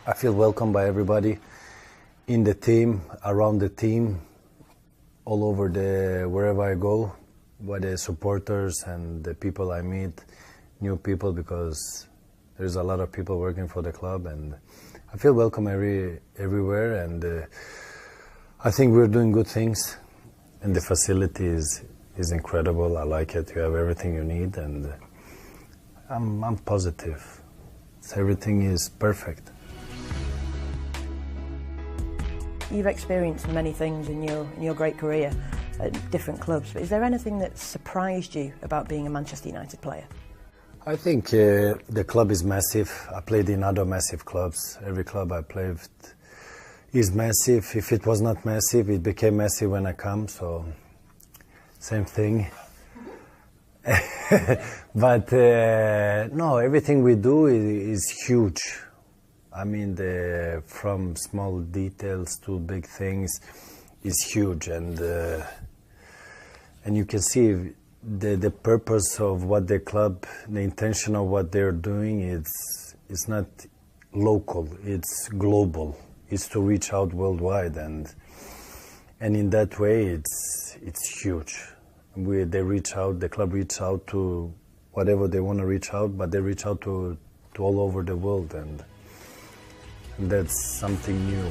I feel welcome by everybody in the team, around the team, all over wherever I go, by the supporters and the people I meet, new people, because there's a lot of people working for the club, and I feel welcome everywhere, and I think we're doing good things, and the facility is incredible. I like it. You have everything you need, and I'm positive. Everything is perfect. You've experienced many things in your great career at different clubs, but is there anything that surprised you about being a Manchester United player? I think the club is massive. I played in other massive clubs. Every club I played is massive. If it was not massive, it became massive when I come, so same thing. But no, everything we do is huge. I mean, from small details to big things is huge, and you can see the purpose of what the club, the intention of what they're doing. It's not local; it's global. It's to reach out worldwide, and in that way, it's huge. They reach out. The club reach out to whatever they want to reach out, but they reach out to all over the world, and that's something new.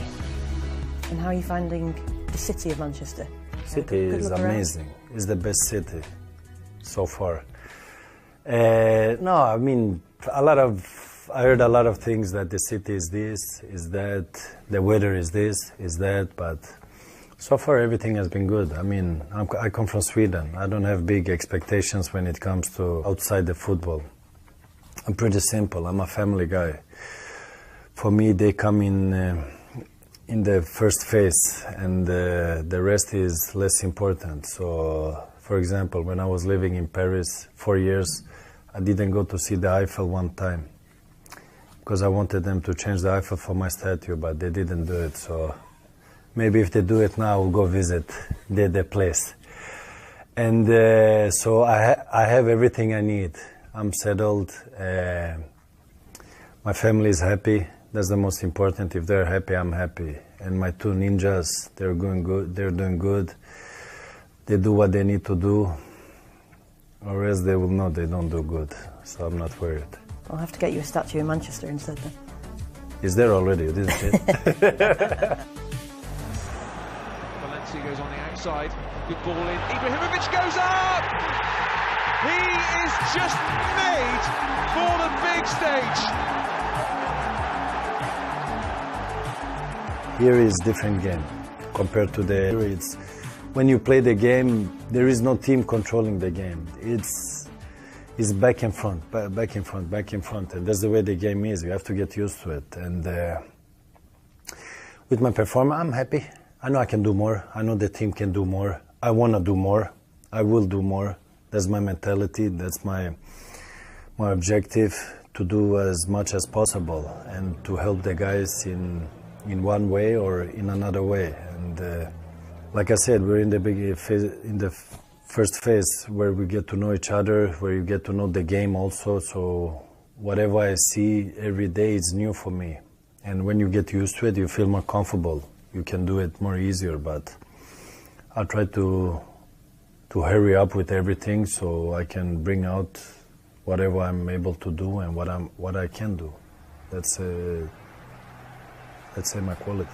And how are you finding the city of Manchester? City is amazing. It's the best city so far. No, I mean, I heard a lot of things that the city is this, is that, the weather is this, is that, but so far everything has been good. I mean, I come from Sweden. I don't have big expectations when it comes to outside the football. I'm pretty simple. I'm a family guy. For me, they come in the first phase, and the rest is less important. So, for example, when I was living in Paris 4 years, I didn't go to see the Eiffel one time because I wanted them to change the Eiffel for my statue, but they didn't do it. So maybe if they do it now, I'll go visit the place. And so I have everything I need. I'm settled. My family is happy. That's the most important. If they're happy, I'm happy. And my two ninjas, they're doing good. They're doing good. They do what they need to do, or else they will know they don't do good. So I'm not worried. I'll have to get you a statue in Manchester instead then. Is there already, isn't it? Valencia goes on the outside. Good ball in. Ibrahimovic goes up! He is just made for the big stage. Here is different game compared to it's when you play the game, there is no team controlling the game. It's back and front, back and front, back and front, and that's the way the game is. You have to get used to it. And with my performance, I'm happy. I know I can do more. I know the team can do more. I want to do more. I will do more. That's my mentality. That's my objective, to do as much as possible and to help the guys in one way or in another way. And like I said, we're in the big phase, in the first phase, where we get to know each other, where you get to know the game also. So whatever I see every day is new for me. And when you get used to it, you feel more comfortable. You can do it more easier, but I'll try to hurry up with everything so I can bring out whatever I'm able to do and what I can do. That's let's say my quality.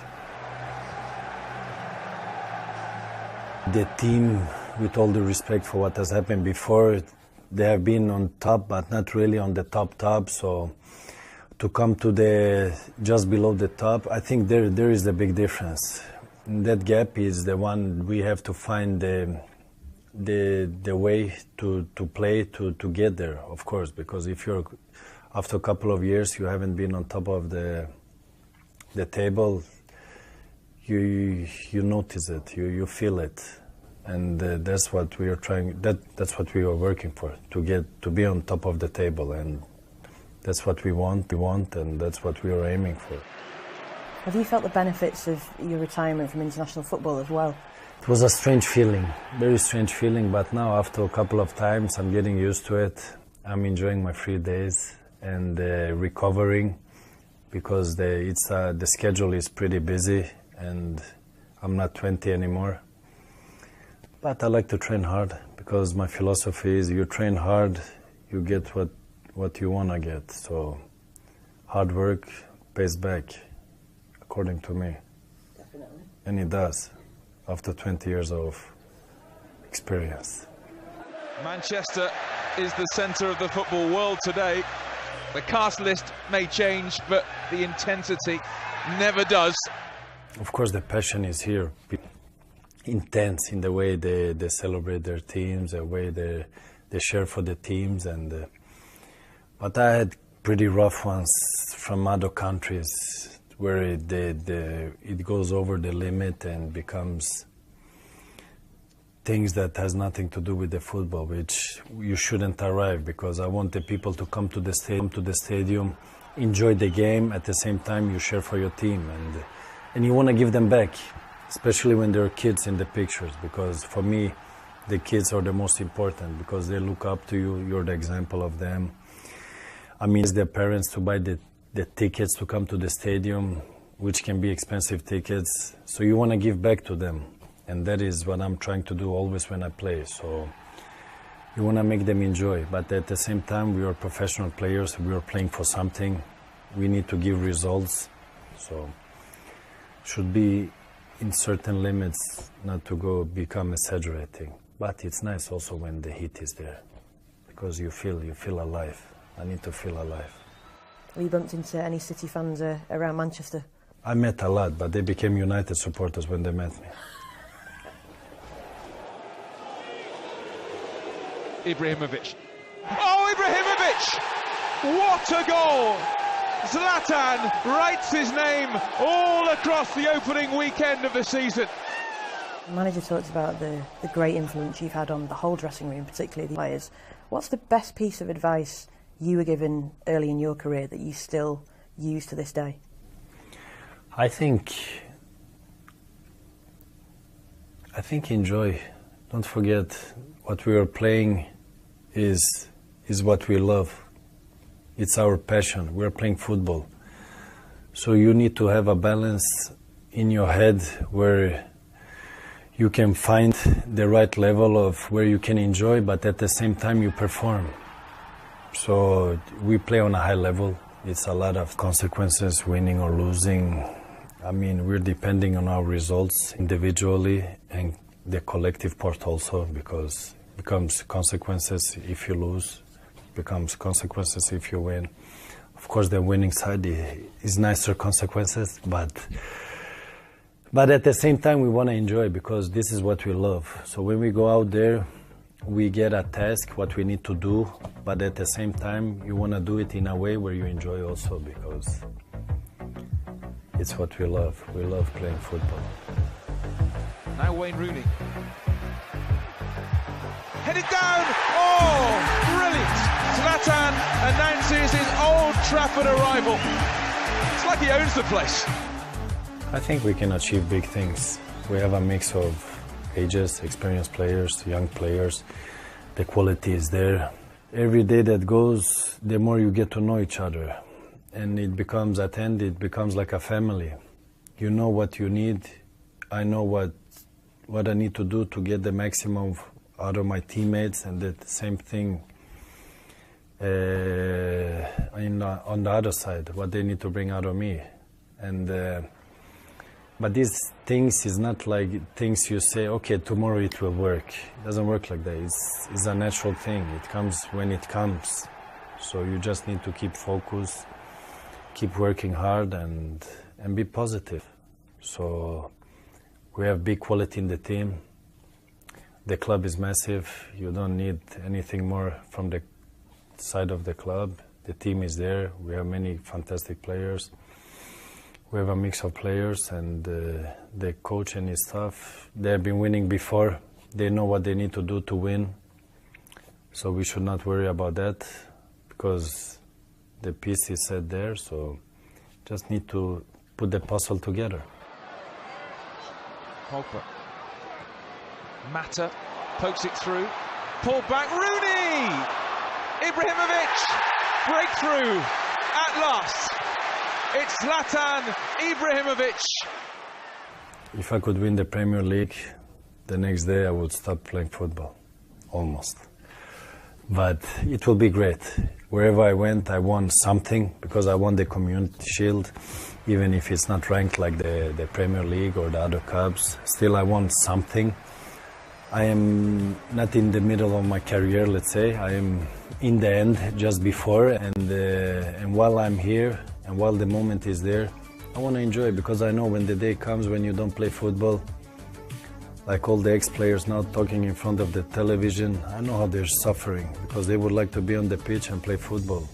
The team, with all the respect for what has happened before, they have been on top, but not really on the top. So to come to just below the top, I think there is a big difference. And that gap is the one we have to find the way to play to get there, of course, because if you're, after a couple of years, you haven't been on top of the table, you notice it, you feel it, and that's what we are trying. That's what we are working for, to be on top of the table, and that's what we want, and that's what we are aiming for. Have you felt the benefits of your retirement from international football as well? It was a strange feeling, very strange feeling, but now after a couple of times I'm getting used to it. I'm enjoying my free days and recovering. because the schedule is pretty busy and I'm not 20 anymore. But I like to train hard because my philosophy is you train hard, you get what you want to get. So hard work pays back, according to me. Definitely. And it does, after 20 years of experience. Manchester is the centre of the football world today. The cast list may change, but the intensity never does. Of course, the passion is here. Intense in the way they celebrate their teams, the way they share for the teams. But I had pretty rough ones from other countries where it goes over the limit and becomes things that has nothing to do with the football, which you shouldn't arrive, because I want the people to come to the stadium, enjoy the game, at the same time you share for your team, and you want to give them back, especially when there are kids in the pictures, because for me the kids are the most important, because they look up to you, you're the example of them. I mean, it's their parents to buy the tickets to come to the stadium, which can be expensive tickets, so you want to give back to them. And that is what I'm trying to do always when I play. So you want to make them enjoy. But at the same time, we are professional players. We are playing for something. We need to give results. So should be in certain limits, not to become exaggerating. But it's nice also when the heat is there, because you feel alive. I need to feel alive. Have you bumped into any City fans around Manchester? I met a lot, but they became United supporters when they met me. Ibrahimovic. Oh, Ibrahimovic! What a goal! Zlatan writes his name all across the opening weekend of the season. The manager talks about the great influence you've had on the whole dressing room, particularly the players. What's the best piece of advice you were given early in your career that you still use to this day? I think enjoy. Don't forget, what we are playing is what we love. It's our passion. We're playing football. So you need to have a balance in your head where you can find the right level of where you can enjoy, but at the same time you perform. So we play on a high level. It's a lot of consequences, winning or losing. I mean, we're depending on our results individually and the collective part also, because it becomes consequences if you lose, becomes consequences if you win. Of course, the winning side is nicer consequences, but at the same time we want to enjoy, because this is what we love. So when we go out there, we get a task, what we need to do, but at the same time you want to do it in a way where you enjoy also, because it's what we love. We love playing football. Now Wayne Rooney. Headed down! Oh, brilliant! Zlatan announces his Old Trafford arrival. It's like he owns the place. I think we can achieve big things. We have a mix of ages, experienced players, young players. The quality is there. Every day that goes, the more you get to know each other. And it becomes, at the end, it becomes like a family. You know what you need. I know what I need to do to get the maximum out of my teammates, and the same thing on the other side, what they need to bring out of me. But these things is not like things you say, okay, tomorrow it will work. It doesn't work like that. It's a natural thing. It comes when it comes. So you just need to keep focused, keep working hard, and be positive. So we have big quality in the team. The club is massive. You don't need anything more from the side of the club. The team is there. We have many fantastic players. We have a mix of players, and the coach and his staff, they have been winning before. They know what they need to do to win. So we should not worry about that, because the piece is set there. So just need to put the puzzle together. Pogba. Mata pokes it through. Pulled back. Rooney! Ibrahimovic! Breakthrough at last. It's Zlatan Ibrahimovic. If I could win the Premier League, the next day I would stop playing football, almost. But it will be great. Wherever I went, I won something, because I won the Community Shield, even if it's not ranked like the Premier League or the other cups. Still, I won something. I am not in the middle of my career, let's say. I am in the end, just before, and while I'm here, and while the moment is there, I want to enjoy it, because I know when the day comes when you don't play football, like all the ex-players now talking in front of the television, I know how they're suffering, because they would like to be on the pitch and play football,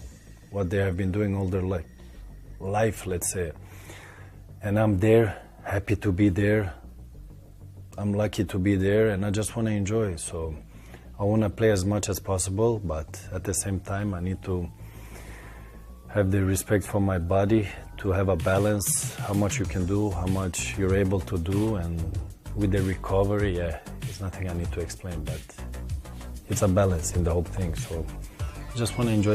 what they have been doing all their life, let's say. And I'm there, happy to be there. I'm lucky to be there, and I just want to enjoy. So I want to play as much as possible, but at the same time I need to have the respect for my body, to have a balance, how much you can do, how much you're able to do, and with the recovery, yeah, it's nothing I need to explain, but it's a balance in the whole thing. So I just want to enjoy the